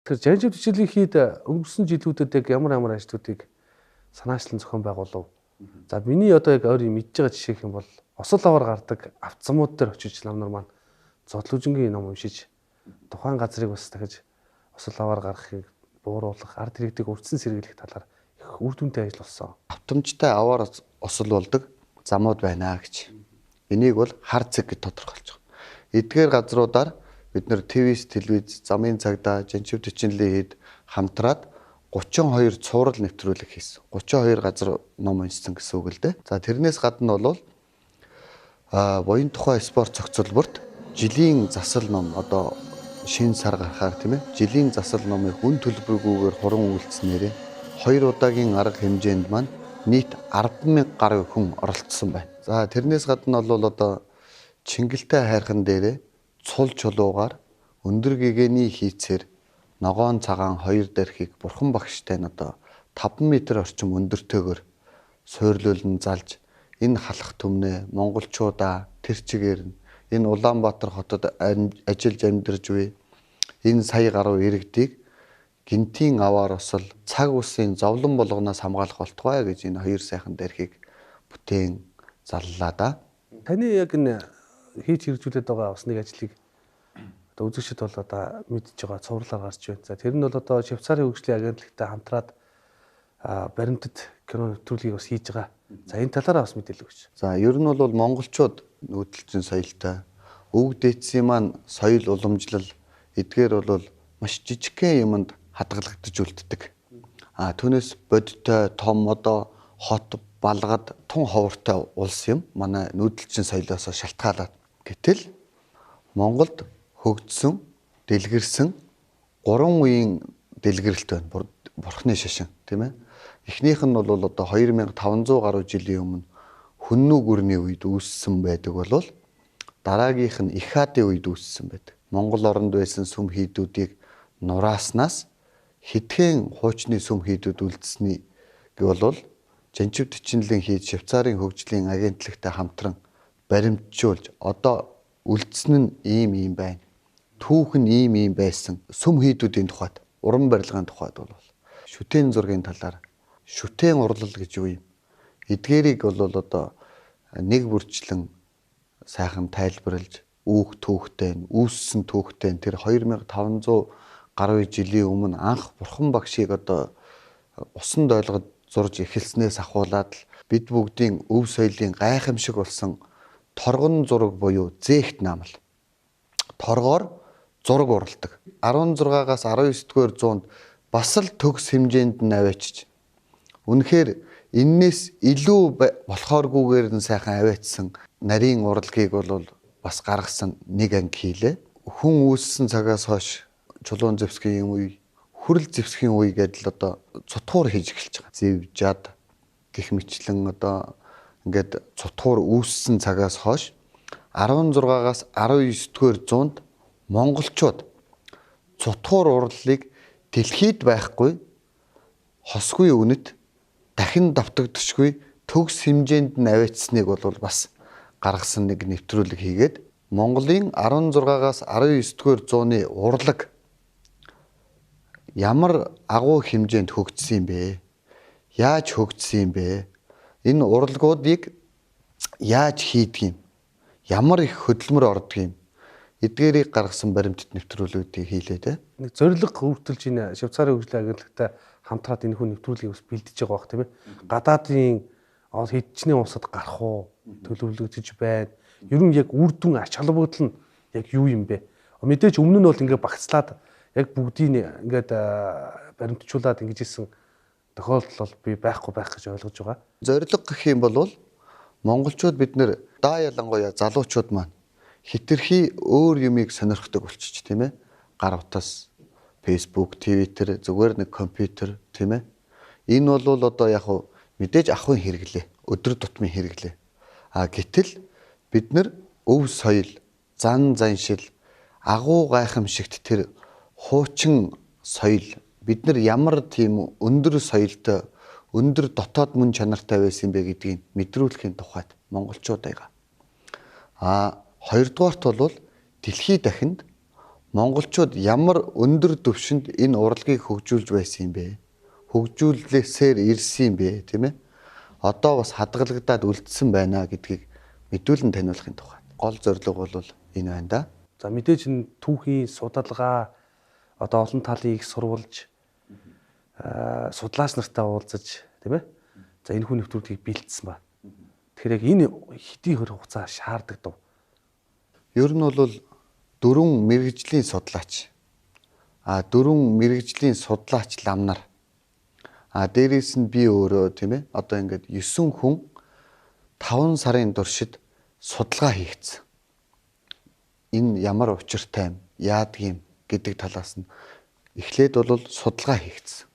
Тэгэхээр жанжив төчлийн хийд өнгөрсөн жилүүдэд яг ямар ажлуудыг санаачлан зохион байгуулав. За миний одоо яг ойр мэдж байгаа жишээ гэх юм бол осол аваар гардаг автозамууд дээр очиж нам нар маань зодлоожингийн ном уншиж тухайн газрыг бас дахиж осол аваар гаргахыг бууруулах, ард иргэдэг өвчсөн сэргийлэх талаар их үр дүнтэй ажил болсон. Автомжтой аваар осол болдог замууд байна гэж. Энийг бол хар цэг гэж тодорхойлж байгаа. Эдгээр газруудаар бид нэр ТВ-с телевиз, замын цагдаа, жанжив төчнөлийн хэд хамтраад 32 цуврал нэвтрүүлэг хийсэн. 32 газар ном уншсан гэсэн үг л дээ. За тэрнээс гадна бол буян тухай спорт цогцлборт жилийн засал ном одоо шинэ сар гарахаар тийм ээ. Жилийн засал номыг хүн төлбөргүйгээр хуран үйлцснээрээ 2 удаагийн арга хэмжээнд маань нийт 10,000 гаруй хүн оролцсон байна. За тэрнээс гадна бол одоо Чингэлтэй хайрхан дээрээ цул чулуугаар өндөр гэгэний хийцээр ногоон цагаан 2 дархийг бурхан багштай нь одоо 5 м орчим өндөртэйгээр суурлуулн залж энэ халах түмнээ монголчуудаа тэр чигээр нь энэ Улаанбаатар хотод ажиллаж амьдарч буй энэ сая гаруй иргэдийг гинтийн аваар осол цаг үсийн зовлон болгоноос хамгаалах болтугай гэж энэ 2 сайхан дархийг бүтээн заллаа да. Таны яг энэ хийж хэрэгжүүлээд байгаа бас нэг ажлыг одоо үзэгчд бол одоо мэдж байгаа цувралаар гарч байна. За тэр нь бол одоо Швейцарын хөгжлийн агентлагтай хамтраад баримтат кино нэвтрүүлгийг бас хийж байгаа. За энэ талаараа бас мэдээлэл өгч. За ер нь бол монголчууд нүүдэлчин соёлтой өвөг дээдсийн маань соёл уламжлал эдгээр бол маш жижигхэн юмд хадгалагдаж үлддэг. Түүнээс бодтой том одоо хот балгад тун ховортой улс юм. Манай нүүдэлчин соёлоос шалтгаалаад. Гэтэл Монголд хөгжсөн, дэлгэрсэн 3 үеийн дэлгэрэлт байна. Бурхны шашин, тийм ээ. Эхнийх нь бол одоо 2500 гаруй жилийн өмнө Хүннүү гүрний үед үүссэн байдаг болол дараагийнх нь Их хаадын үед үүссэн байдаг. Монгол оронд байсан сүм хийдүүдийг нурааснаас хэдхэн хуучны сүм хийдүүд үлдсэний гэвэл жанжив төчнөлийн хийд Швейцарын хөгжлийн агентлагтай хамтран баримтжуулж одоо үлдсэн нь ийм байна. Түүх нь ийм байсан. Сүм хийдүүдийн тухайд, уран барилгын тухайд бол шүтэн зургийн талаар шүтэн урлал гэж юу юм? Эдгээрийг бол одоо нэг бүрчлэн сайхан тайлбарлаж үүх түүхтэй, үүссэн түүхтэй тэр 2500 гаруй жилийн өмнө анх бурхан багшийг одоо усанд ойлгоод зурж эхэлснээс ахуулаад бид бүгдийн өв соёлын гайхамшиг болсон торгон зураг буюу зэхт наамал. Торгоор зураг уралдаг. 16-аас 19-р зуунд бас л төгс хэмжээнд нь аваачиж. Үнэхээр эннээс илүү болохооргүйгээр нь сайхан аваачсан нарийн урлагийг бол бас гаргасан нэг анги хийлээ. Хүн үүссэн цагаас хойш чулуун зэвсгийн үе, хүрэл зэвсгийн үе гэдэл одоо цутгуур хийж эхэлж байгаа. Зэвжад гэх мэтлэн одоо ингээд цутгуур үүссэн цагаас хойш 16-аас 19-р зуунд монголчууд цутгуур урлалыг дэлхийд байхгүй хосгүй үнэт дахин давтагдчихгүй төгс хэмжээнд нь аваачсныг бол бас гаргасан нэг нэвтрүүлэг хийгээд Монголын 16-аас 19-р зууны урлаг ямар агуу хэмжээнд хөгжсөн юм бэ? Яаж хөгжсөн юм бэ? Энэ урлагуудыг яаж хийдэг юм? Ямар их хөдөлмөр ордог юм? Эдгээрийг гаргасан баримтат нэвтрүүлгүүдийг хийлээ те. Нэг зориг хүртэлж энэ Швейцарын хөгжлийн агентлагтай хамтраад энэ хүн нэвтрүүлгийг бас бэлдэж байгаа бах тийм ээ. Гадаадын хэдчний улсад гарах уу? Төлөвлөгдөж байна. Ер нь яг үр дүн ач холбогдол нь яг юу юм бэ? Мэдээж өмнө нь бол ингээд багцлаад яг бүгдийг ингээд баримтжуулаад ингэж исэн тохиолдол бол би байхгүй байх гэж ойлгож байгаа. Зориг гэх юм бол монголчууд бид нэр даа ялангуяа залуучууд маань хитрхи өөр юмыг сонирхдаг болчих тийм ээ. Гар утас, Facebook, Twitter, зүгээр нэг компьютер тийм ээ. Энэ бол одоо яг мэдээж ахын хэрэглээ. Өдөр тутмын хэрэглээ. Гэтэл бид нар өв соёл, зан заншил, агуу гайхамшигт тэр хуучин соёл бид нар ямар тийм өндөр соёлтой, өндөр дотоод мөн чанартай байсан бэ гэдгийг мэдрүүлэхийн тухайд монголчууд байгаа. Хоёрдугаарт бол дэлхий дахинд монголчууд ямар өндөр түвшинд энэ урлагийг хөгжүүлж байсан юм бэ? Хөгжүүлсээр ирсэн юм бэ, тийм ээ? Одоо бас хадгалагдаад үлдсэн байна гэдгийг мэдүүлэн таниулахын тухай. Гол зорилго бол энэ байна да. За мэдээж энэ түүхийн судалгаа одоо олон талын их сурвалж судлаач нартай уулзаж тийм ээ. За энэ хүн нэвтрүүлгийг бэлдсэн ба. Тэгэхээр яг энэ хэдийн хугацаа шаарддаг дав. Ер нь бол 4 мэрэгжлийн судлаач. 4 мэрэгжлийн судлаач лам нар. Дээрээс нь би өөрөө тийм ээ. Одоо ингээд 9 хүн 5 сарын туршид судалгаа хийгдсэн. Энэ ямар учиртай юм, яадаг юм гэдэг талаас нь эхлээд бол судалгаа хийгдсэн.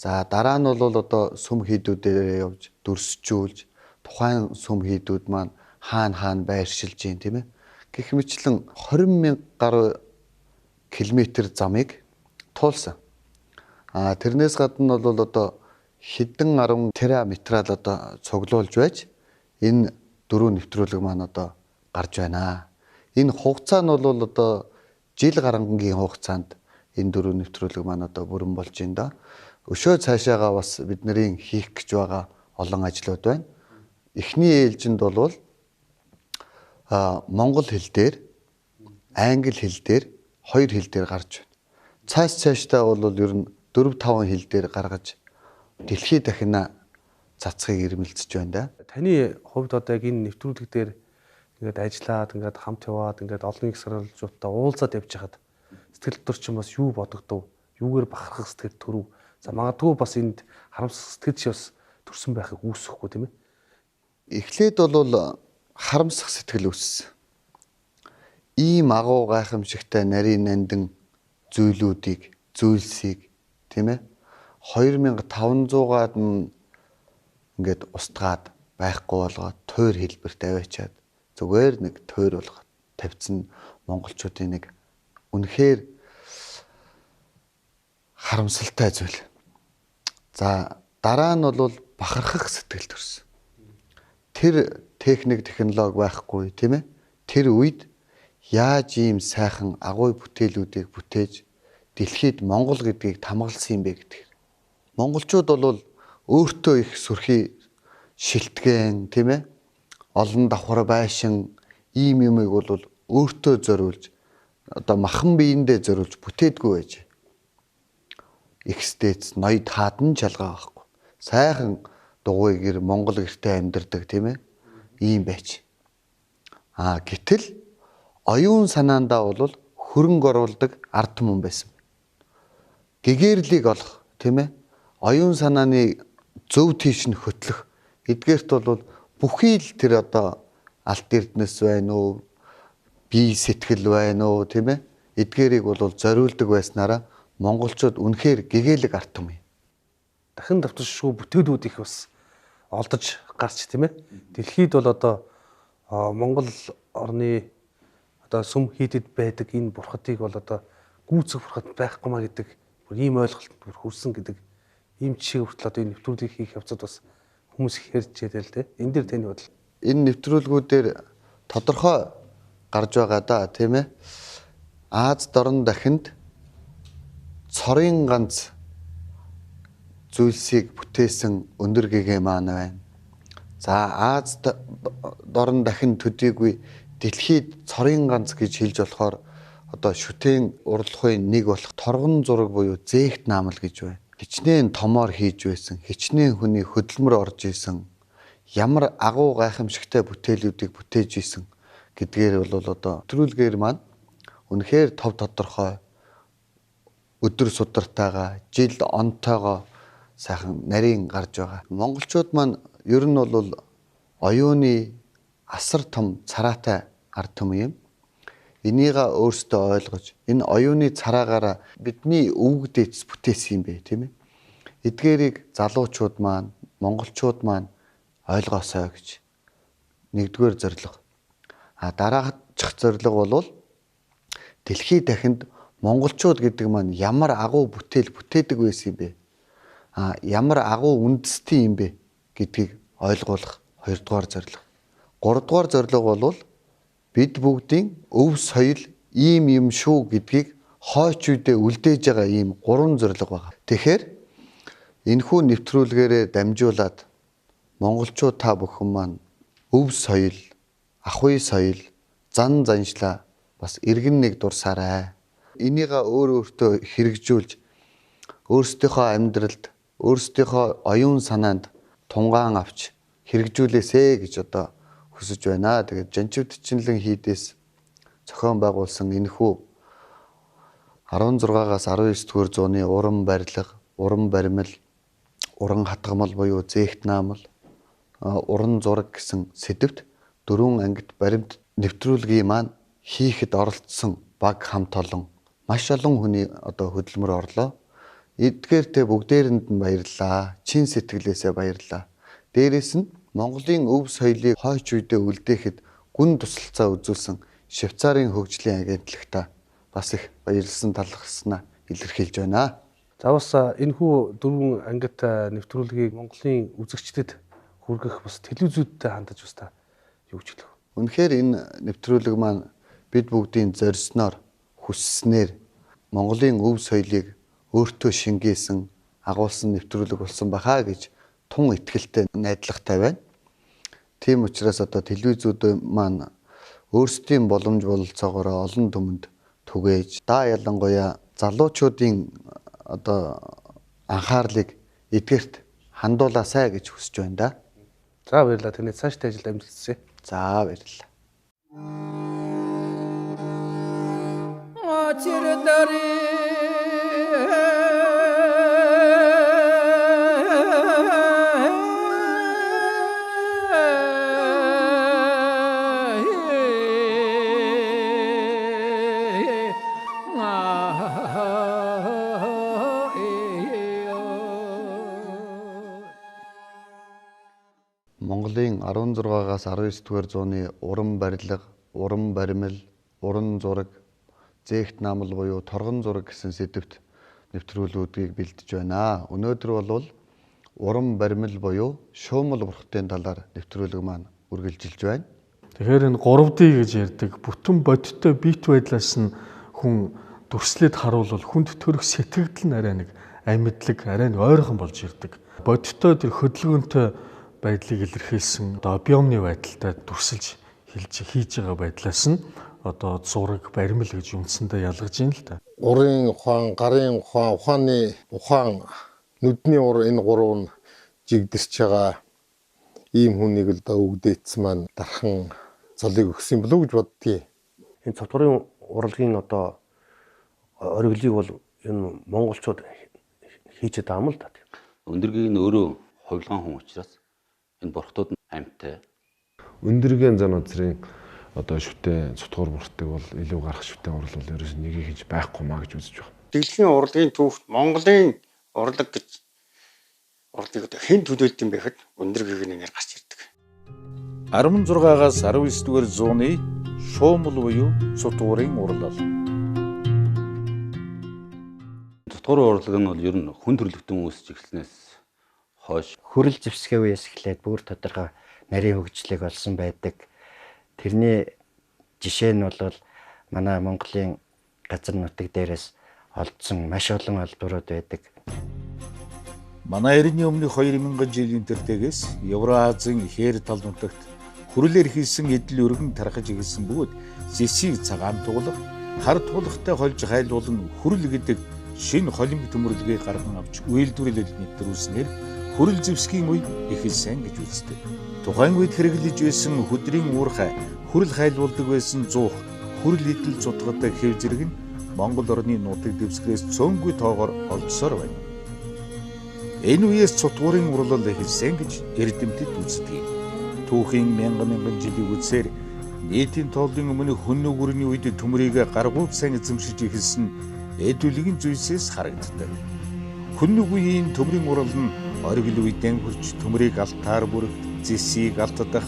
За дараа нь бол одоо сүм хийдүүдээр явж дүрсжүүлж тухайн сүм хийдүүд маань хаана байршилж гин тийм ээ. Гэх мэтлэн 20,000 гаруй километр замыг туулсан. Тэрнээс гадна бол одоо хэдэн 10 тераметрал одоо цуглуулж байж энэ 4 нэвтрүүлэг маань одоо гарч байна. Энэ хугацаа нь бол одоо жил гарангийн хугацаанд энэ 4 нэвтрүүлэг маань одоо бүрэн болж байна да. Өшөө цаашаага бас бидний хийх гэж байгаа олон ажлууд байна. Эхний ээлжинд бол монгол хэл дээр, англи хэл дээр, 2 хэл дээр гарч байна. Цаашдаа бол ер нь 4-5 хэл дээр гаргаж дэлхий дахина цацхыг ирмэлцэж байна да. Таны хувьд одоо яг энэ нэвтрүүлэг дээр ингээд ажиллаад, ингээд хамт яваад, ингээд олон их сурвалжуудтай уулзаад явж хахад сэтгэл төрчин бас юу бодогдов? Юугээр бахархах сэтгэл төрөв? За магадгүй бас энд харамсах сэтгэл бас төрсөн байхыг үүсэхгүй тийм ээ. Эхлээд бол харамсах сэтгэл үүссэн. Ийм агуу гайхамшигтай нарийн нандин зүйлсийг тийм ээ 2500-аад нь ингээд устгаад байхгүй болгоод тойр хэлбэрт аваачаад зүгээр нэг тойр болгоод тавьсан монголчуудын нэг үнэхээр харамсалтай зүйл. За дараа нь бол бахархах сэтгэл төрсөн. Тэр техник технологи байхгүй тийм ээ. Тэр үед яаж ийм сайхан агуу бүтээлүүдийг бүтээж дэлхийд Монгол гэдгийг тамгалсан юм бэ гэдэг. Монголчууд бол өөртөө их сүрхий шилтгэн тийм ээ. Олон давхар байшин ийм юмыг бол өөртөө зориулж одоо махан биендээ зориулж бүтээдгүй байж. Экстэц ноёд хаадан чалгаа байхгүй. Сайхан дугуй гэр Монгол гэртээ амьдардаг тийм ээ. Ийм байж. Гэтэл оюун санаандаа бол хөрөнгө оруулдаг ард түмэн байсан. Гэгэрлийг олох тийм ээ. Оюун санааны зөв тийш нь хөтлөх эдгээрт бол бүхий л тэр одоо алт эрдэнэс байна уу, бие сэтгэл байна уу тийм ээ. Эдгээрийг бол зориулдаг байснараа монголчууд үнэхээр гэгээлэг ард түмэн. Дахин давтамжгүй бүтээлүүд их бас олдож гарч тийм ээ. Дэлхийд бол одоо Монгол орны одоо сүм хийдэд байдаг энэ бурхадыг бол одоо гүйцэх бурхад байхгүй маа гэдэг ийм ойлголт хүрсэн гэдэг ийм жишээ хүртэл одоо энэ нэвтрүүлгийг хийх явцад бас хүмүүс их ярьж байлаа л дээ. Энэ дээр таны бодол. Энэ нэвтрүүлгүүдээр тодорхой гарч байгаа да тийм ээ. Аз дорн дахинд цорын ганц зүйлсийг бүтээсэн өндөр гэгээ маань байна. За Аз дорн дахин төдийгүй дэлхийд цорын ганц гэж хэлж болохоор одоо шүтэн урлагын нэг болох торгон зураг буюу зээгт наамал гэж байна. Хичнээн томоор хийж байсан, хичнээн хүний хөдөлмөр орж исэн, ямар агуу гайхамшигтай бүтээлүүдийг бүтээж исэн гэдгээр бол одоо нэвтрүүлгээр маань үнэхээр тов тодорхой өдөр судартайгаа жил онтойгоо сайхан нарийн гарч байгаа. Монголчууд маань ер нь бол оюуны асар том цараатай ард түмэн юм. Энийг өөрсдөө ойлгож энэ оюуны цараагаараа бидний өвөг дээдс бүтээсэн юм бэ тийм ээ. Эдгээрийг залуучууд маань, монголчууд маань ойлгоосоо гэж нэгдүгээр зорилго. Дараачих зорилго бол дэлхий дахинд монголчууд гэдэг маань ямар агуу бүтээл бүтээдэг байсан юм бэ? Ямар агуу үндэстэй юм бэ гэдгийг ойлгуулах хоёрдугаар зорилго. Гуравдугаар зорилго бол бид бүгдийн өв соёл ийм юм шүү гэдгийг хойч үедээ үлдээж байгаа ийм 3 зорилго байна. Тэгэхээр энэхүү нэвтрүүлгээрээ дамжуулаад монголчууд та бүхэн маань өв соёл, ахуй соёл, зан заншлаа бас иргэн нэг дурсаарай. Энийг өөртөө хэрэгжүүлж өөрсдийнхөө амьдралд, өөрсдийнхөө оюун санаанд тунгаан авч хэрэгжүүлээсэ гэж одоо хүсэж байна. Тэгээд Жанчивдчинлэн хийдээс зохион байгуулсан энэхүү 16-аас 19-р зууны уран барилга, уран баримл, уран хатгамал буюу зээгт наамал, уран зураг гэсэн сэдвт 4 ангид баримт нэвтрүүлгийн маань хийхэд оролцсон баг хамт олон маш олон хүний одоо хөдөлмөр орлоо. Эдгээр тэ бүгдээрэнд нь баярлалаа. Чин сэтгэлээсээ баярлалаа. Дээрээс нь Монголын өв соёлыг хойч үедээ үлдээхэд гүн тусалцаа үзүүлсэн Швейцарын хөгжлийн агентлагта бас их баярлсан талархснаа илэрхийлж байна. За бас энэхүү 4 ангит нэвтрүүлгийг Монголын үзэгчдэд хүргэх бас телевизүүдтэй хандаж бас та юу гэж хэлэх вэ? Үнэхээр энэ нэвтрүүлэг маань бид бүгдийн зорьсноор хүсснээр Монголын өв соёлыг өөртөө шингээсэн, агуулсан нэвтрүүлэг болсон бахаа гэж тун итгэлтэй найдвартай байна. Тийм учраас одоо телевизүүд маань өөрсдийн боломж бололцоогоор олон түмэнд түгээж, ялангуяа залуучуудын одоо анхаарлыг эдгээрт хандуулаасай гэж хүсэж байна да. За баярлалаа. Таны цаашдаа ажилд амжилтсэ. За баярлалаа. Монголын 16-аас 19-р зууны уран барилга, уран баримл, уран зураг, зээгт наамал буюу торгон зураг гэсэн сэдвт нэвтрүүлгүүдийг бэлдэж байна. Өнөөдөр бол уран баримл буюу шуумал бурхтын талаар нэвтрүүлэг маань үргэлжилж байна. Тэгэхээр энэ 3D гэж ярьдаг бүтэн бодиттой бит байдлаас нь хүн дүрслээд харуул хүнд төрөх сэтгэгдэл нь арай нэг амьдлаг, арай нэг ойрхон болж ирдэг. Бодиттой тэр хөдөлгөөнтэй байдлыг илэрхийлсэн одоо объемны байдалтай дүрсэлж хийж байгаа байдлаас нь одоо зураг, баримл гэж үндсэндээ ялгаж ийн л та. Урын ухаан, гарын ухаан, ухааны ухаан, нүдний ур энэ 3 нь жигдэрч байгаа ийм хүнийг л да өгдөөц маань дархан цолыг өгсөн болов уу гэж боддгийг. Энэ цогтворын урлагийн одоо ориглыг бол энэ монголчууд хийж байгаа юм л да. Өндөргийн өөрөө хувилгаан хүн учраас энэ бурхтууд амьтай. Өндөргийн зан үзрийн одоо шүтээ цутгуур бүртэг бол илүү гарах шүтээ урлал бол ерөөс нэгийг хийж байхгүй маа гэж үзэж байна. Дэлхийн урлагийн төвхт Монголын урлаг гэж урлагийг одоо хэн төлөөлд юм бэ гэхэд өндөргийг нэгээр гарч ирдэг. 16-аас 19-р зууны шуумал буюу цутгуурын урлал. Цутгуурын урлаг нь бол ер нь хүн төрлөختөн үүсч эхэлснээс хойш хөрөл зэвсгээ үеэс эхлээд бүр тодорхой нарийн хөгжлийг олсон байдаг. Тэрний жишээ нь бол манай Монголын газар нутаг дээрээс олдсон маш олон олдврууд байдаг. Манай эртний өмнөх 2000 жилийн тэртегээс Евразийн хээр тал нутагт хөрөлөөр хийсэн эдэл өргөн тархаж эхэлсэн бөгөөд зэсийг цагаан туглах, хар тулахтай хольж хайлуулан хөрөл гэдэг шинэ холимог төмөрлөгийг гарган авч үйлдвэрлэлд нэвтрүүлснээр хөрөл зэвсгийн үе эхэлсэн гэж үздэг. Тухайн үед хэрэглэж байсан хөдрийн уурхай, хөрөл хайлуулдаг байсан зуух, хөрөл идэл цутгатай хэв зэрэг нь Монгол орны нутаг дэвсгэрээс цөөнгүй тоогоор олдсоор байна. Энэ үеэс цутгуурын урлал эхэлсэн гэж эрдэмтэд үздэг. Түүхийн мянган жилийн үеэр нийтийн тооллын өмнө хүннүг үрний үед төмрийг гаргуул сайн эзэмшиж эхэлсэн эдүлгийн зүйлсээс харагддаг. Хүннүг үеийн төмрийн урлал нь оргил үедэн хүрч төмрийг алтаар бүрэх, зэсийг алтдах,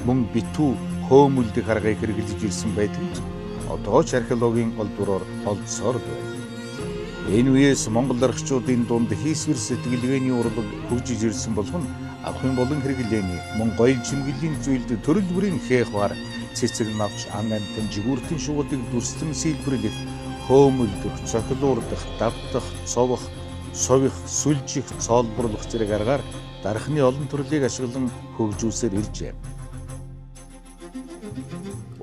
мөн битүү хөөмөлдөг харгыг хэрэглэж ирсэн байдаг ч одоо ч археологийн олдвороор олдсоор байна. Энэ үеэс Монгол архичуудын дунд хийсвэр сэтгэлгээний урлаг хөгжиж ирсэн болгон авахын болон хэрэглээний мөн гоёл чимгэлийн зүйлд төрөл бүрийн хээх бар цэцэг навч ан амтан жигүүртэн шуудыг дүрслэн сэлбэрлэх хөөмөлдөх, цохилуурдах, давтах, цовох, сових, сүлжих, цоолборлох зэрэг аргаар дархны олон төрлийг ашиглан хөгжүүлсээр иржээ.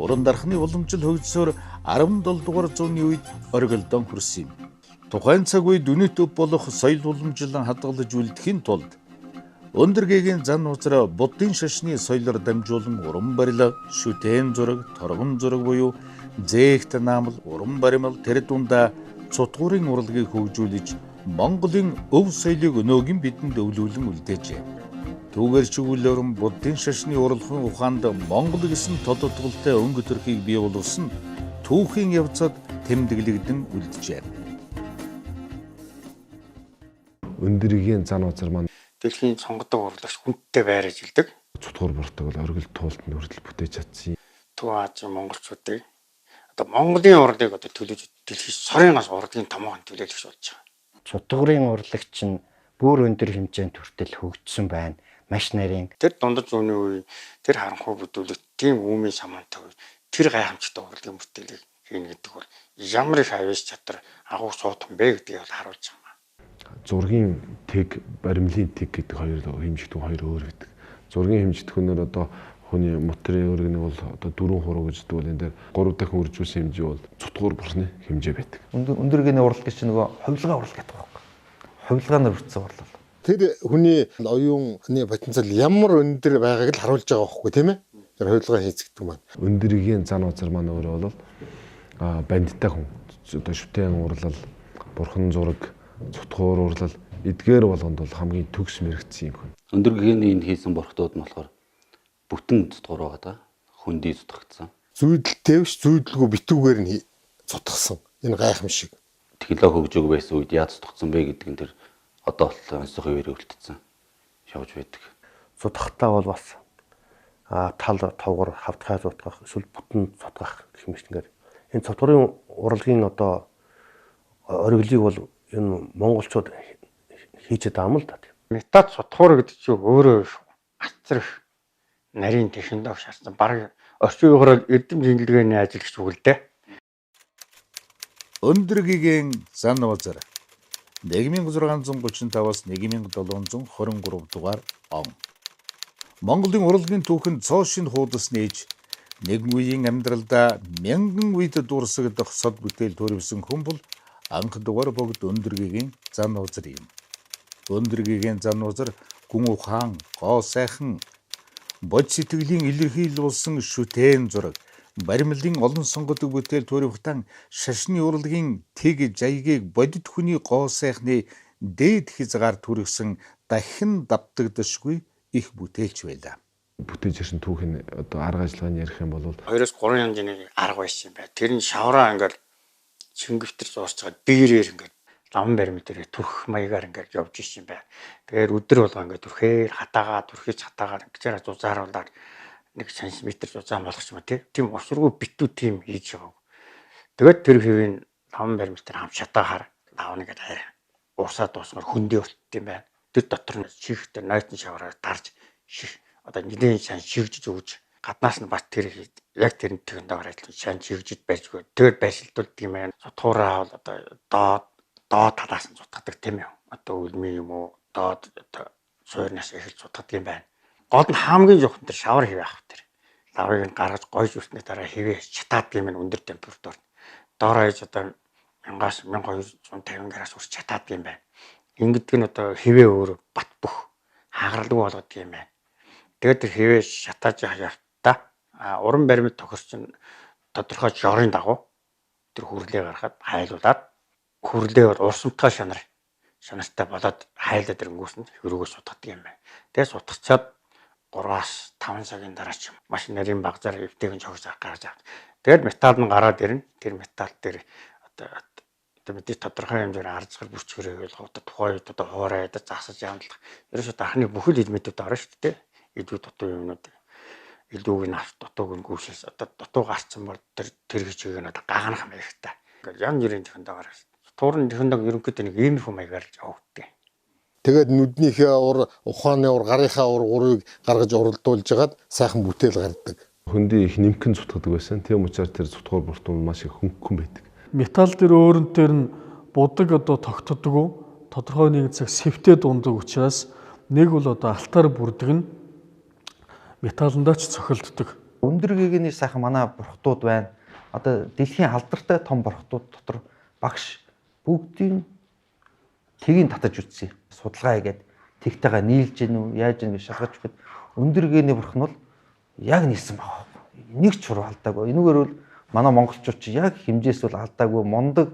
Уран дархны уламжил хөгжсөөр 17 дугаар зууны үед оргилдон хүрсэн юм. Тухайн цаг үед үнэт өв болох соёл уламжлан хадгалж үлдэхийн тулд өндөр гэгийн зан узраа буддын шашны соёлоор дамжуулан уран барил, шүтэн зураг, торгон зураг буюу зээгт наамал, уран баримл тэр дундаа цутгуурын урлагийг хөгжүүлж Монголын өв соёлыг өнөөгийн бидэнд өвлүүлэн үлдээжээ. Түүгээр чигүүлэрэн буддын шашны урлагын ухаанд Монгол гэсэн тодотголтой өнгө төрхийг бий болгосон түүхийн явцад тэмдэглэгдэн үлджээ. Өндөргийн зан узар маань Дэлхийн сонгодог урлагч хүндтэй байраж илдэг. цутгуур бүртэг бол оргил туултанд хүртэл бүтээж чадсан. Төв Азийн монголчуудыг одоо Монголын урлагийг одоо төлөж дэлхийн сорьноос урлагийн томоохон төлөөлөгч болж байгаа. Цутгуурын урлагч нь бүр өндөр хэмжээнд хүртэл хөгжсөн байна. Маш нарийн. Тэр дундаж үүний үе тэр харанхуй бүдүүлэг тийм үүмийн самантай тэр гайхамшигтай урлагийн мөртөлийг хийнэ гэдэг бол ямар их авьяас чадвар агуу суутан бэ гэдгийг бол харуулж байгаа. Зургийн тэг, баримлын тэг гэдэг хоёр хэмжигдэн хоёр өөр гэдэг. Зургийн хэмжигдэхүүнээр одоо хүний моторын өргөнийг бол одоо 4 хуруу гэж дүүл энэ дээр 3 дахин үржүүлсэн хэмжээ бол цутгуур бүрсний хэмжээ байдаг. Өндөргийн урлагч чинь нөгөө хувилгаа урлаг гэдэг байхгүй. Хувилгаанаар хүрсэн урлал. Тэр хүний оюуны потенциал ямар өндөр байгааг л харуулж байгаа байхгүй тийм ээ. Тэр хувилгаа хийцэгдэг маань. Өндөргийн зан узар маань өөрөө бол бандтай хүн одоо шүтэн урлал, бурхан зураг, цутгуур урлал эдгээр болгонд бол хамгийн төгс мэрэгдсэн юм хүн. Өндөргийн энэ хийсэн борхтууд нь болохоор бүтэн цутгуур байгаа да. Хөндөй цутгагдсан. Зүйдэлтэйвш зүйдлгүй битүүгээр нь цутгсан. Энэ гайхамшиг. Технологи хөгжөөг байсан үед яаж цутгсан бэ гэдэг нь тэр одоо бол онцгой хуваарь үлдсэн явж байдаг. Цутгахтаа бол бас тал тавгар хавтгай цутгах эсвэл бүтэн цутгах гэх юм шиг ингээд энэ цутгуурын урлагийн одоо оргилыг бол энэ монголчууд хийчихэд байгаа юм л да. Метад цутгуур гэдэг чинь өөрөө гацрах нарийн технологи шаардсан. Бараг орчин үеийн эрдэм зингэлгээний ажиллагч үгэлдэ. Өндөргийн зан узар 1635-аас 1723 дугаар он. Монголын урлагийн түүхэнд цоо шин хуудас нээж нэгэн үеийн амьдралдаа мянган үед дурсагдах сод бүтээл төрөвсөн хүн бол анх дугаар богд өндөргийн зан узар юм. Өндөргийн зан узар гүн ухаан, гоо сайхан, бод сэтгэлийн илэрхийлүүлсэн шүтэн зураг, баримлын олон сонгодог бүтээл төрөвхтан шашны урлагийн тэг жаягийг бодит хүний гоо сайхны дээд хязгаар түргсэн дахин давтагдашгүй их бүтээлч байлаа. Бүтээж ирсэн түүхийн одоо арга ажиллагааны ярих юм бол 2-3 хэмжээний арга байсан юм байна. Тэр нь шавраа ингээд чингэвтер зуусч байгаа биерээр ингээд лам баримт дээр түрх маягаар ингээд явж ирсэн юм байна. Тэгээд өдөр болго ингээд түрхээр хатаагаа түрхэж хатаагаар ингээд зузааруулаад 1 см зузаан болгоч юм тийм усргүй битүү тийм хийж байгаа. Тэгээд тэр хэвийн лам баримт дээр хам шатаахаар лавна гэдэг хайр уусаа дуусмаар хөндөө болт юм байна. Тэр дотор нь чихтэй нойтон шавраар дарж ших одоо нэгэн сайн шигжиж өгч гаднаас нь бат тэр яг тэр технологиор ажиллаж сайн шигжиж байжгүй. Тэгээд байшилдуулдаг юм байна. Цутгуураа бол одоо доод талаас нь цутгадаг тийм ээ. Одоо үлми юм уу доод одоо суурнаас эхэлж цутгадаг юм байна. Гол нь хамгийн жоохон тэр шавар хэвээ авах тэр. Лавыг нь гаргаж гойж үснэ дараа хэвээ чатаад юм өндөр температурт. Доороо ээж одоо 1250 градус хүрч чатаад юм байна. Ингэдэг нь одоо хэвээ өөр бат бөх хагаралгүй болгоод юм байна. Тэгээд тэр хэвээ шатааж явтаа уран баримт тохирч нь тодорхой жорын дагуу тэр хүрлээ гаргаад хайлуулад хүрлээ бол урсамтгай шанартай болоод хайлаад ирэнгүүсэнд хөрөөгөө сутгадаг юм байна. Тэгээд сутгачаад 3-5 цагийн дараа ч маш нарийн багзаар эвтэйгэн жогж гаргаж авдаг. Тэгээд металл нь гараад ирнэ. Тэр металл дээр одоо мэдээ тодорхой хэмжээр ардсгал бүрчгэрээ болгоод тухайн үед одоо хуурайд засаж явуулах. Ерөөсөө анхны бүхэл элементүүд орно шүү дээ. Илүү дутуу юмнууд илүүг нь авт дутууг нь гүйшээс одоо дутуу гарцсан бол тэр хичээг нь одоо гагнах маягтай. Ингээд янз бүрийн технологиор туурын технологи ерөнхийдөө нэг иймэрхүү маягаар явагддаг. Тэгээд нүднийхээ ур ухааны ур гарынхаа ур гурыг гаргаж уралдуулж хагаад сайхан бүтээл гаргадаг. Хөндий их нэмхэн зүтгдэг байсан. Тийм учраас тэр зүтгуур бүртүүн маш их хөнгөн байдаг. Металл дээр өөрөнд дээр нь будаг одоо тогтдоггүй. Тодорхой нэгэн цаг сэвтээ дундаг учраас нэг бол одоо алтаар бүрдэг нь металландаа ч цохилддог. Өндөр гэгэний сайхан манай бурхтууд байна. Одоо дэлхийн алдартай том бурхтууд дотор багш бүгдийн тгийг татаж үтсэн. Судалгаа хийгээд тэгтэйгээ нийлж гин үү, яаж гин гэж шалгаж өгөхөд өндөр гэгэний бурх нь бол яг нийлсэн баг. Нэг ч чуруу алдаагүй. Энэгээр бол манай монголчууд ч яг хэмжээс бол алдаагүй мундаг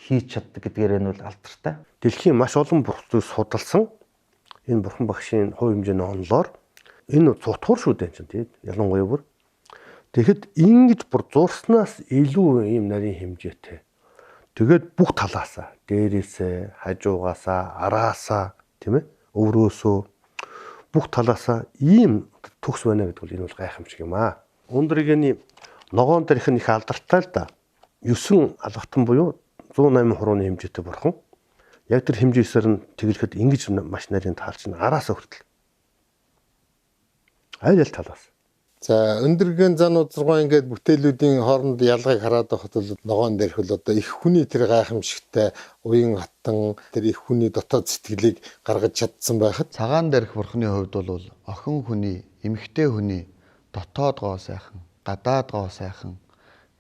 хийж чаддаг гэдгээр нь бол алдартай. Дэлхийн маш олон бурхтыг судалсан энэ бурхан багшийн хувь хэмжээний онолоор энэ цутгуур шүү дээ чинь тийм ялангуяа бүр. Тэгэхэд ингэж бүр зурснаас илүү ийм нарийн хэмжээтэй. Тэгээд бүх талаасаа, дээрээсээ, хажуугаасаа, араасаа, тийм ээ, өврөөсөө бүх талаасаа ийм төгс байна гэдэг бол энэ бол гайхамшиг юм аа. Өндрөгийн ногоон дээрх нь их алдартай л да. 9 алгатан буюу 108 хурууны хэмжээтэй бурхан. Яг тэр хэмжээсээр нь тэглэхэд ингэж маш нарийн таалж нь араасаа хүртэл. Аль талаас. За өндөргийн зан удирдлагын ингээд бүтээлүүдийн хооронд ялгааг хараад байхад бол ногоон дээрх бол одоо их хүний тэр гайхамшигтай уян хатан тэр их хүний дотоод сэтгэлийг гаргаж чадсан байхад Цагаан дээрх бурхны хувьд бол охин хүний, эмэгтэй хүний дотоод гоо сайхан, гадаад гоо сайхан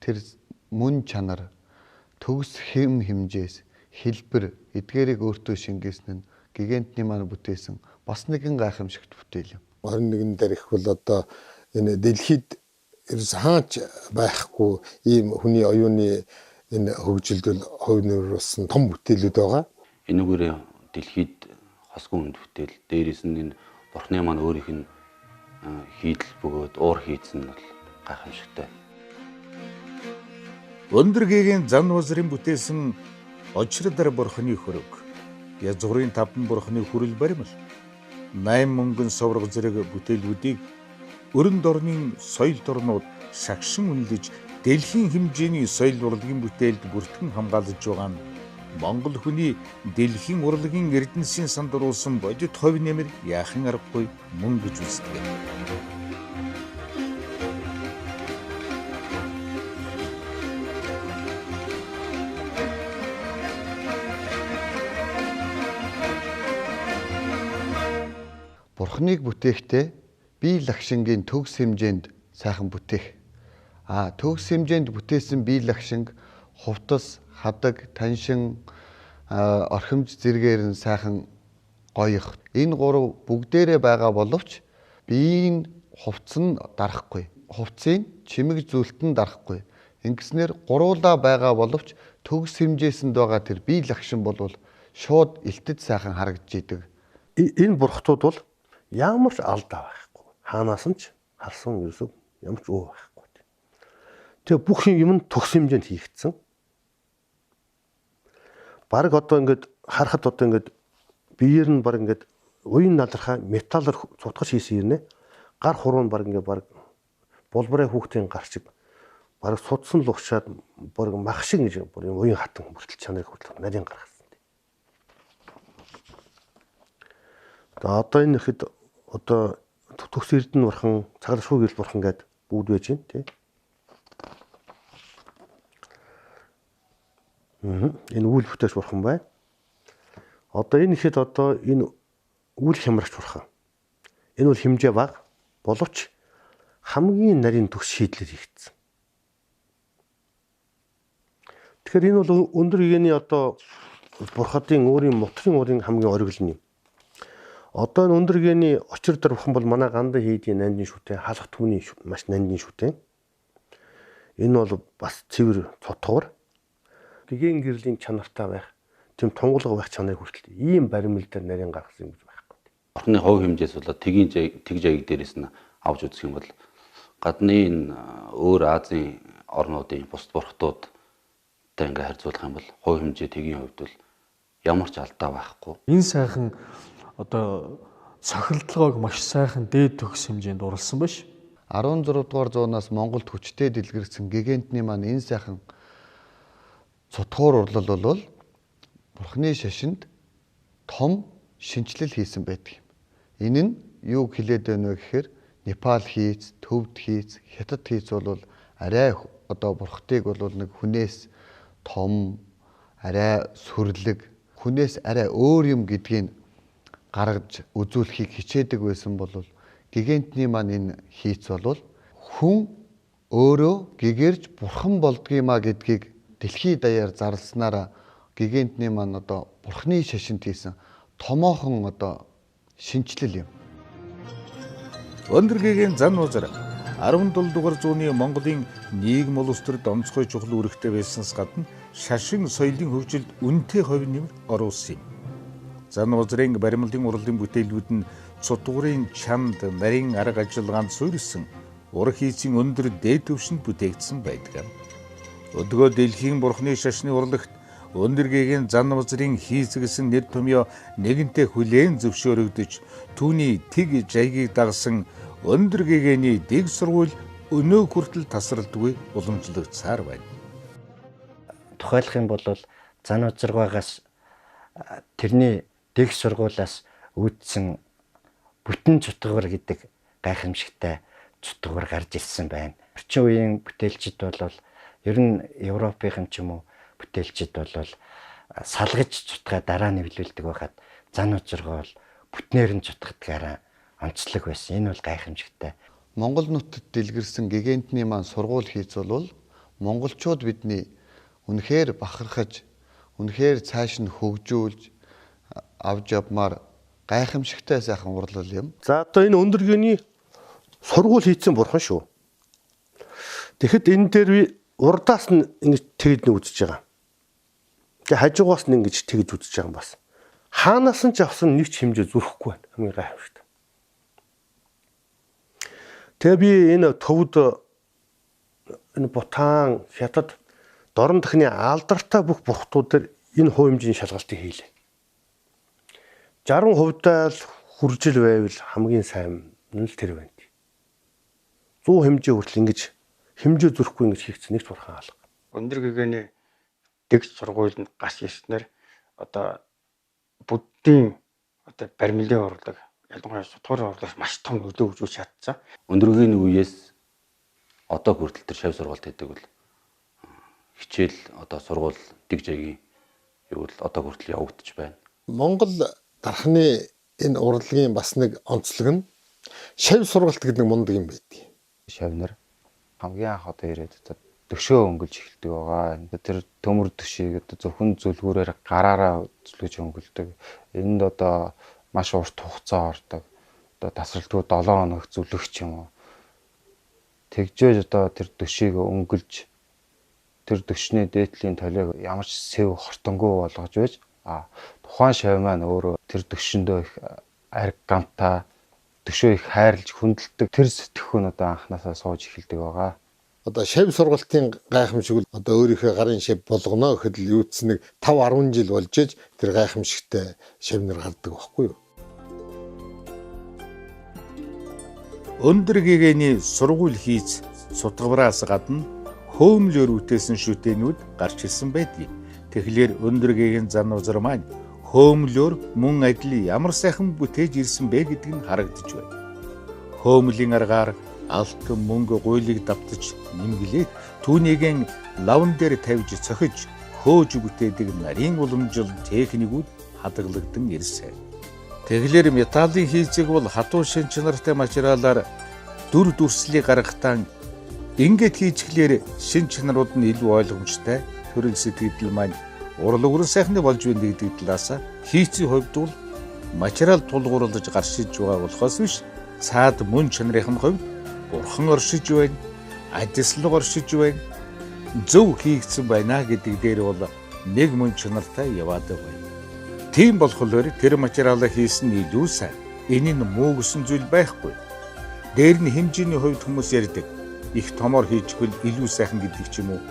тэр мөн чанар төгс хэм хэмжээс хэлбэр эдгээрийг өөртөө шингээсэн нь гигантны маань бүтээсэн бас нэгэн гайхамшигт бүтээл юм. 21 дээрх бол одоо энэ дэлхийд хаач байхгүй ийм хүний оюуны энэ хөгжилд бол хувь нүүрсэн том бүтээлүүд байгаа. Энэгээр дэлхийд хосгүй хүнд бүтээл дээрээс нь энэ бурхны маань өөрийнх нь хийдэл бөгөөд уур хийцэн нь бол гайхамшигтай. Өндөр гэгийн зан узрын бүтээсэн очирдар бурхны хөрөг, язгуурын таван бурхны хүрэл баримл, 8 мөнгөн соврог зэрэг бүтээлүүдийг өрн дорны соёл дорнууд шагшин үнэлж дэлхийн хэмжээний соёл урлагийн бүтээлд бүртгэн хамгаалж байгаа нь Монгол хүний дэлхийн урлагийн эрдэнэсийн санд оруулсан бодит хувь нэмэр яахын аргагүй мөн гэж үздэг. Бурхныг бүтээхдээ бие лагшингийн төгс хэмжээнд сайхан бүтээх. Төгс хэмжээнд бүтээсэн бие лагшинг хувцас, хадаг, таншин, орхимж зэргээр нь сайхан гоёх. Энэ гурав бүгдээрээ байгаа боловч биеийн хувцс нь дарахгүй. Хувцсын чимэг зүйлт нь дарахгүй. Ингэснээр гуруулаа байгаа боловч төгс хэмжээсэнд байгаа тэр бие лагшин бол шууд илтэд сайхан харагдж идэг. Энэ бурхтууд бол ямар ч алдаа байхгүй. Хаанаас нь ч харсан ерөөсөө ямар ч өө байхгүй. Тэгээ бүх юм нь төгс хэмжээнд хийгдсэн. Бараг одоо ингээд харахад одоо ингээд биеэр нь бараг ингээд уян налархаа металлаар цутгаж хийсэн юм нэ. Гар хуруу нь бараг ингээд бараг булбарын хүүхдийн гар шиг бараг судсан л угшаад бараг мах шиг нэг бүр уян хатан бүртэл чанарыг хүртэл нарийн гаргасан. Тэгээ одоо энэ ихэд одоо төгс эрдэнэ бурхан, цагаал шүүгэл бурхан гэд бүгд байж байна тий. Энэ үйл бүтээш бурхан бай. Одоо энэ ихэд одоо энэ үйл хямрагч бурхан. Энэ бол хэмжээ бага боловч хамгийн нарийн төгс шийдлэр хийгдсэн. Тэгэхээр энэ бол өндөр гэгэний одоо бурхадын өөрийн мотрын уурын хамгийн оргил нь юм. Одоо энэ өндөр гэгэний очирдар бурхан бол манай гандаа хийдийн нандин шүтэн, хаалх түүний маш нандин шүтэн. Энэ бол бас цэвэр цотгоор гэгэн гэрлийн чанартай байх, тийм тунгалаг байх чанарыг хүртэл ийм баримл дээр нарийн гаргасан юм гэж байхгүй. Бурхны хувь хэмжээс болоод тэгж аяг дээрээс нь авч үзэх юм бол гадны энэ өөр Азийн орнуудын бусад бурхтуудтай ингээ харьцуулах юм бол хувь хэмжээ тэгийн хувьд бол ямар ч алдаа байхгүй. Энэ сайхан одоо цохилдлогоог маш сайхан дээд төгс хэмжээнд уралсан биш. 16 дугаар зуунаас Монголд хүчтэй дэлгэрсэн гигантны маань энэ сайхан цутгуур урлал бол бурхны шашинд том шинжилэл хийсэн байдаг юм. Энэ нь юу хэлээд байна вэ гэхээр Непал хийц, Төвд хийц, Хятад хийц бол арай одоо бурхтыг бол нэг хүнээс том, арай сүрлэг, хүнээс арай өөр юм гэдгийг гаргаж үзүүлэхийг хичээдэг байсан бол гигантны маань энэ хийц бол хүн өөрөө гэгэрж бурхан болдгиймаа гэдгийг дэлхий даяар зарласнараа гигантны маань одоо бурхны шашинт хийсэн томоохон одоо шинчлэл юм. Өндөр гэгийн зан узар 17 дугаар зууны Монголын нийгэм улс төрд онцгой чухал үүрэгтэй байснаас гадна шашин соёлын хөгжилд үнэтэй хувь нэмэр оруулсан юм. Зан узрын баримлын урлын бүтээлүүд нь цутгуурын чанд нарийн арга ажиллагаанд суурилсан ураг хийцийн өндөр дээд түвшинд бүтээгдсэн байдаг. Өдгөө дэлхийн бурхны шашны урлагт өндөр гэгийн зан узрын хийцгэсэн нэр томьёо нэгэнтээ хүлээн зөвшөөрөгдөж түүний тэг жайгийг дагсан өндөр гэгэний дэг сургууль өнөө хүртэл тасралтгүй уламжлагдсаар байна. Тухайлах юм бол зан узаргаагаас тэрний дэг сургуулиас үүдсэн бүтэн цутгавар гэдэг гайхамшигтай цутгавар гарч ирсэн байна. Орчин үеийн бүтээлчид бол ер нь Европын ч юм уу бүтээлчид бол салгаж цутгаа дараа нь эвлүүлдэг байхад зан узаргаа бол бүтнээр нь цутгадгаараа онцлог байсан. Энэ бол гайхамшигтай. Монгол нутагт дэлгэрсэн гигантны маань сургууль хийц бол монголчууд бидний үнэхээр бахархаж, үнэхээр цааш нь хөгжүүлж авч явмаар гайхамшигтай сайхан урлал юм. За одоо энэ өндөр гэгэний сургууль хийцэн бурхан шүү. Тэгэхэд энэ дээр би урдаас нь ингэж тэгж нэг үзэж байгаа. Тэгээ хажуугаас нь ингэж тэгж үзэж байгаа юм бас. Хаанаас нь ч авсан нэг ч хэмжээ зүрхэхгүй байна. Хамгийн гайхамшигтай. Тэгээ би энэ Төвд энэ Бутан, Хятад дорн дахны алдартай бүх бурхтууд дээр энэ хувь хэмжээний шалгалтыг хийлээ. 60% л хүржил байвал хамгийн сайн нь л тэр байна. 100 хэмжээ хүртэл ингэж хэмжээ зүрхгүй ингэж хийгдсэн нэг ч бурхан алга. Өндөр гэгэний дэг сургуульд гас ирснээр одоо буддийн одоо баримлын урлаг, ялангуяа сутгуурын урлагаас маш том нөлөө үзүүлж чадсан. Өндөр гэгэний үеэс одоо хүртэл тэр шавь сургалт хийдэг бол хичээл одоо сургууль дэг жагийн юу л одоо хүртэл явагдаж байна. Монгол дархны энэ урлагийн бас нэг онцлог нь шавь сургалт гэдэг мундаг юм байдаг. Шавнар хамгийн анх одоо ирээд одоо төшөө өнгөлж эхэлдэг байгаа. Тэр төмөр төшийг одоо зөвхөн зүлгүүрээр гараараа зүлгэж өнгөлдөг. Энд одоо маш урт хугацаа ордог. Одоо тасралтгүй 7 хоног зүлгэх ч юм уу. Тэгжээж одоо тэр төшийг өнгөлж тэр төшний дээдлийн толийг ямар ч сэв хортонгүй болгож байж тухайн шав маань өөрөө тэр төшөндөө их арг гамтаа төшөө их хайрлж хүндэлдэг тэр сэтгэхүйн одоо анханасаа сууж эхэлдэг байгаа. Одоо шавь сургалтын гайхамшиг бол одоо өөрийнхөө гарын шав болгоно гэхэд л юутс нэг 5-10 жил болж иж тэр гайхамшигтай шавнар гардаг байхгүй юу? Өндөр гэгэний сургууль хийц сутгавраас гадна хөөмлөөр үтээсэн шүтээнүүд гарч ирсэн байдгийг. Тэгэхээр өндөр гэгийн зан узар маань хөөмлөөр мөн адил ямар сайхан бүтээж ирсэн бэ гэдг нь харагдаж байна. Хөөмлийн аргаар алтан мөнгө гуйлыг давтаж нэмгэлээд түүнийг лавн дээр тавьж цохиж хөөж бүтээдэг нарийн уламжил техникүүд хадгалагдсан ирсэн. Тэгэхээр металлын хийцэг бол хатуу шин чанартай материалаар дүр дүрслийг гаргахтаа ингээд хийчихлээр шин чанарууд нь илүү ойлгомжтой төрөл сэтгэл маань урлаг өрн сайхны болж байна гэдэг талаас хийцийн хувьд бол материал тулгуурлаж гаршиж байгаа болохоос биш цаад мөн чанарын хувьд бурхан оршиж байна, ажислаг оршиж байна, зөв хийгдсэн байна гэдэг дээр бол нэг мөн чанартай яваад байна. Тийм болохоор тэр материалаа хийсэн нь илүү сайн. Энэ нь муу гэсэн зүйл байхгүй. Дээр нь хэмжээний хувьд хүмүүс ярьдаг. Их томор хийчихвэл илүү сайхан гэдэг ч юм уу.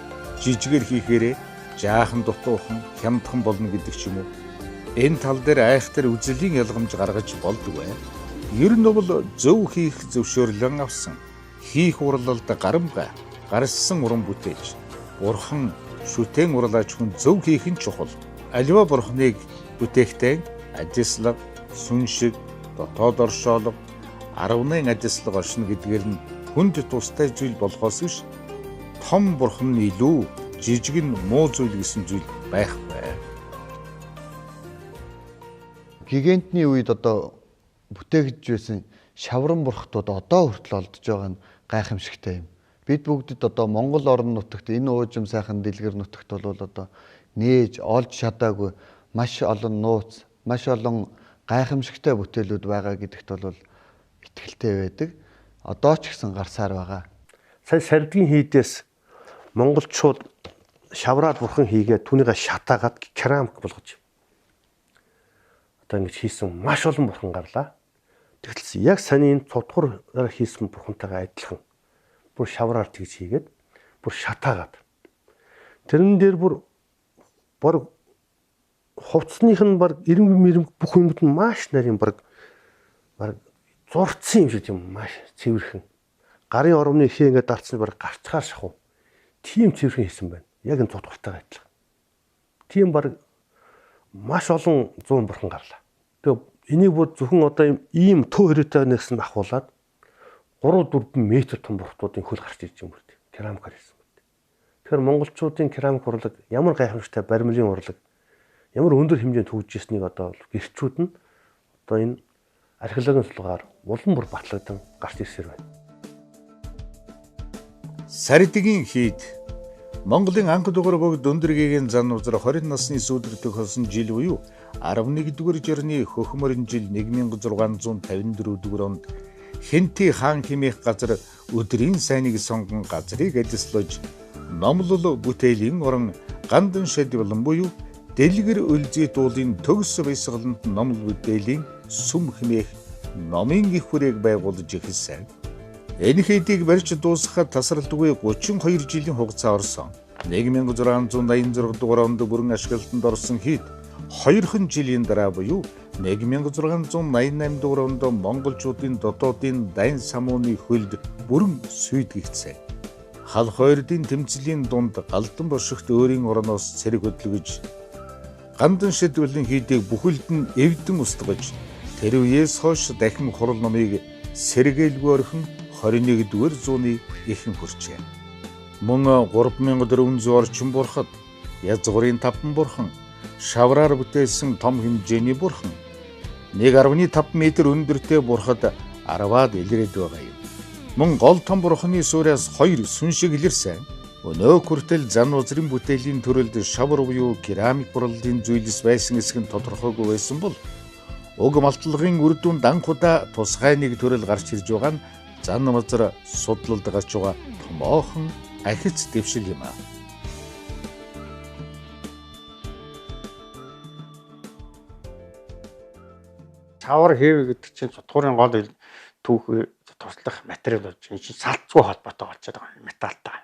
Жижигээр хийхээрээ жаахан дутуухан, хямдхан болно гэдэг ч юм уу. Энэ тал дээр айхтар үзлийн ялгамж гаргаж болдог байна. Ер нь бол зөв хийх зөвшөөрлөн авсан. Хийх урлалд гарамгай, гарсан уран бүтээж. Бурхан шүтэн урлаач хүн зөв хийх нь чухал. Аливаа бурхныг бүтээхдээ ажислаг, сүншиг, дотоод оршоолго, 10-ны ажиллаг оршин гэдгээр нь хүнд тустай зүйл болохоос биш том бурхан нь илүү жижиг нь муу зүйл гэсэн зүйл байхгүй. Гигантны үед одоо бүтээгдэж байсан шаврын бурхтууд одоо хүртэл олдож байгаа нь гайхамшигтай юм. Бид бүгдэд одоо Монгол орон нутагт энэ уужим сайхан дэлгэр нутагт бол одоо нээж олж чадаагүй маш олон нууц, маш олон гайхамшигтай бүтээлүүд байгаа гэдэгт бол итгэлтэй байдаг. Одоо ч гэсэн гарсаар байгаа. Сая сардгийн хийдээс монголчууд шавраад бурхан хийгээд түүнийгээ шатаагаад керамик болгож одоо ингэж хийсэн маш олон бурхан гарлаа. Тэгтэл яг саний энэ цутгуур хийсэн бурхантайгаа адилхан бүр шавраар тэгж хийгээд бүр шатаагаад тэрэн дээр бүр баг хувцсных нь баг эренг мэрэнг бүх юмд нь маш нарийн баг зурцсан юм шиг юм маш цэвэрхэн гарын оромны ихээ ингээд дарцсан баг гарцгаар шахав тийм цэвэрхэн хийсэн байна. Яг энэ цутгартайгаа адилхан. Тийм баг маш олон 100 бурхан гарлаа. Тэгээ энийг бүр зөвхөн одоо ийм төө хэрэг нэгсэн ахуулаад 3-4 метр том бурхдуудын хөл гарч ирж юм бүрт. Керамикаар хийсэн бүрт. Тэгэхээр монголчуудын керамик урлаг ямар гайхамшигтай баримлын урлаг ямар өндөр хэмжээнд хөгжиж ирснийг одоо гэрчүүд нь одоо энэ археологийн судалгаар улам бүр батлагдсан гарч ирсээр байна. Сардгийн хийд Монголын анх дугаар богд Өндрөгийн зан узар 20 насны сүүлд төгссөн жил буюу 11-р жирны хөхмөрн жил 1654 онд Хэнти хаан хэмээх газар өдрийн сайныг сонгон газрыг адислаж номлол бүтээлийн орон гандан шид болон буюу дэлгэр өлзий дуулын төгс баясгаланд номлол бүтээлийн сүм хэмээх номын их хүрээг байгуулж эхэлсэн. Энэ хийдийг барьж дуусгахад тасралтгүй 32 жилийн хугацаа орсон. 1686 дугаар онд бүрэн ашиглалтанд орсон хийд 2 жилийн дараа буюу 1688 дугаар онд монголчуудын дотоодын дайн самууны хөлд бүрэн сүйдгэгдсэн. Хал хойрдын тэмцлийн дунд галдан бошигт өөрийн орноос цэрэг хөдөлгөж гандан шидвэлийн хийдийг бүхэлд нь эвдэн устгаж тэр үеэс хойш дахин хурал номыг сэргээлгүй орхин 21-р зууны ихэнх хүрчээ. Мөн 3400 орчим бурхад, язгуурын 5 бурхан, шавраар бүтээсэн том хэмжээний бурхан, 1.5 метр өндөртэй бурхад 10-аад илрээд байгаа юм. Мөн гол том бурханы сууриас 2 сүн шиг илэрсэн. Өнөө хүртэл зан узрын бүтээлийн төрөлд шавар буюу керамик бурлалын зүйлс байсан эсэх нь тодорхойгүй байсан бол уг малтлагын үр дүнд анхудаа тусгай нэг төрөл гарч ирж байгаа нь зан узар судлалд гарч байгаа томоохон ахиц дэвшил юм аа. Шавар хийвэ гэдэг чинь цутгуурын гол түүх туслах материал болж энэ чинь салцгүй холбоотой болчиход байгаа металтай.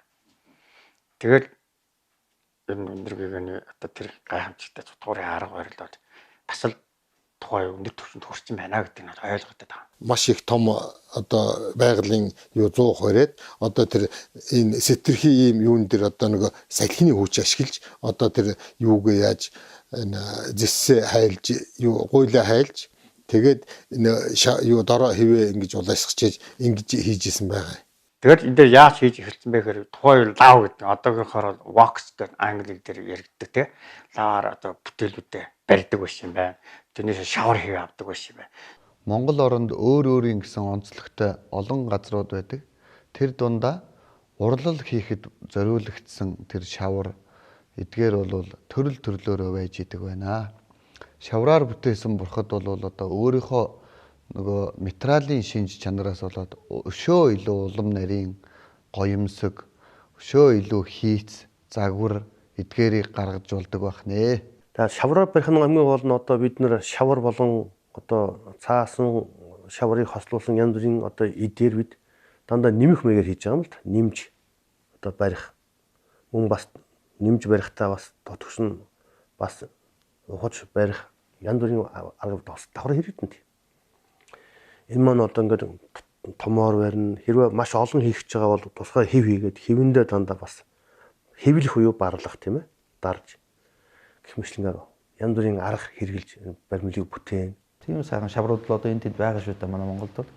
Тэгэл энэ өндөргийн одоо тэр гайхамшигтай цутгуурын арга барил бол бас л тухай өндөр түвшинд хүрсэн байна гэдэг нь ойлгогдоод байгаа. Маш их том одоо байгалийн 100%-аад одоо тэр энэ сэтэрхий ийм юун дээр одоо нэг салхины хүч ашиглаж одоо тэр юуг яаж энэ зэсээ хайлж юу гуйлаа хайлж тэгээд юу дороо хэвээ ингэж улаасгачиж ингэж хийжсэн байгаа. Тэгэл энэ дээр яаж хийж эхэлсэн бэ гэхээр тухайн лав гэдэг одоогийнхоор wax гэдэг англи дээр яригддаг тий. Лаваар одоо бүтээлүүдэд барьдаг байсан юм байна. Тэрнээс шавар хийе авдаг байсан юм байна. Монгол оронд өөрийн гэсэн онцлогтой олон газрууд байдаг. Тэр дундаа урлал хийхэд зориулагдсан тэр шавар эдгээр бол төрөл төрлөөрөө байж идэг байна. Шавраар бүтээсэн бурхад бол одоо өөрийнхөө нөгөө материалын шинж чанараас болоод өшөө илүү улам нарийн гоёмсог, өшөө илүү хийц, загвар эдгээрийг гаргаж болдог байх нэ. За шавраар барих нь хамгийн гол нь одоо бид нэр шавар болон одоо цаасан шаврыг хослуулсан янз бүрийн одоо эдээр бид дандаа нэмэх мэгээр хийж байгаа юм л та. Нэмж одоо барих. Мөн бас нэмж барихтаа бас тотгош нь бас ухаж барих янз бүрийн арга давхар хэрэгтэн. Энэ маань одоо ингээд томоор барина. Хэрвээ маш олон хийх гэж байгаа бол тусгай хэв хийгээд хэвэндээ дандаа бас хэвлэх буюу барлах тийм ээ. Дарж гэх мэтлэнгээр янз бүрийн арга хэрэгжилж баримлыг бүтээн. Тийм сайхан шаврууд л одоо энэ тэнд байгаа шүү дээ манай Монголд бол.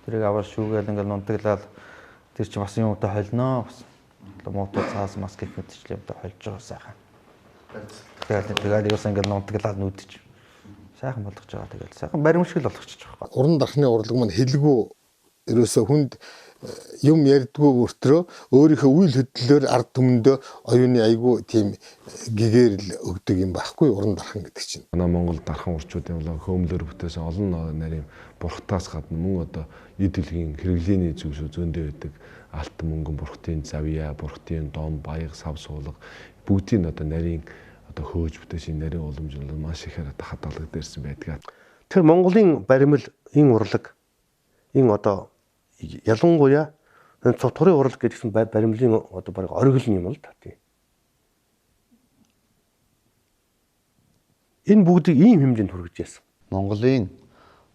Тэрийг аваад шүүгээл ингээл нундаглаад тэр чинь бас юмтай холноо бас. Мотор цаас мас гэх мэт ч юмтай холж байгаа сайхан. Тэгээд юус ингээл нундаглаад нүдэж. Сайхан болгож байгаа. Тэгээд сайхан баримшигл болгочих жоох. Уран дархны урлаг маань хэлгүй ерөөсө хүнд юм ярьдгүй өртрөө өөрийнхөө үйл хөдлөлөөр ард түмэндөө оюуны айгүй тийм гэгээр л өгдөг юм байхгүй уран дархан гэдэг чинь. Манай Монгол дархан урчуудын болоо хөөмлөөр бүтээсэн олон нарийн бурхтаас гадна мөн одоо эд дэлхийн хэрэглээний зүйлс зөндөө байдаг. Алтан мөнгөн бурхтын завья, бурхтын дом, баяг, сав суулга бүгдийн одоо нарийн одоо хөөж бүтээсэн нарийн уламжлал маш ихээр одоо хадгалагдсан байдаг. Тэр Монголын баримл энэ урлаг энэ одоо ялангуяа цутгарын урлаг гэдгсэн баримлын одоо баг оргил юм л та тийм. Энэ бүгдийг ийм хэмжээнд хүргэж яасан. Монголын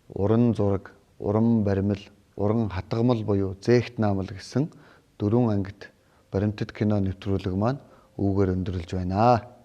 уран зураг, уран баримл, уран хадгамал буюу зээгт наамал гэсэн 4 ангид баримтат кино нэвтрүүлэг маань үүгээр өндөрлөж байна.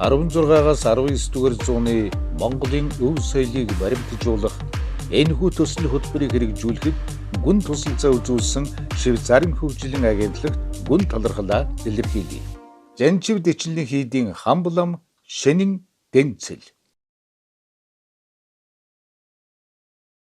(16-аас 19-р зууны Монголын өв соёлыг баримтжуулах энэхүү төсөл хөтөлбөрийг хэрэгжүүлэхэд гүн тусалцаа үзүүлсэн Швейцарын хөгжлийн агентлагт гүн талархлаа илэрхийлье. Жанжив Дэчлэлийн хийдийн Хамблам Шенин Денцэл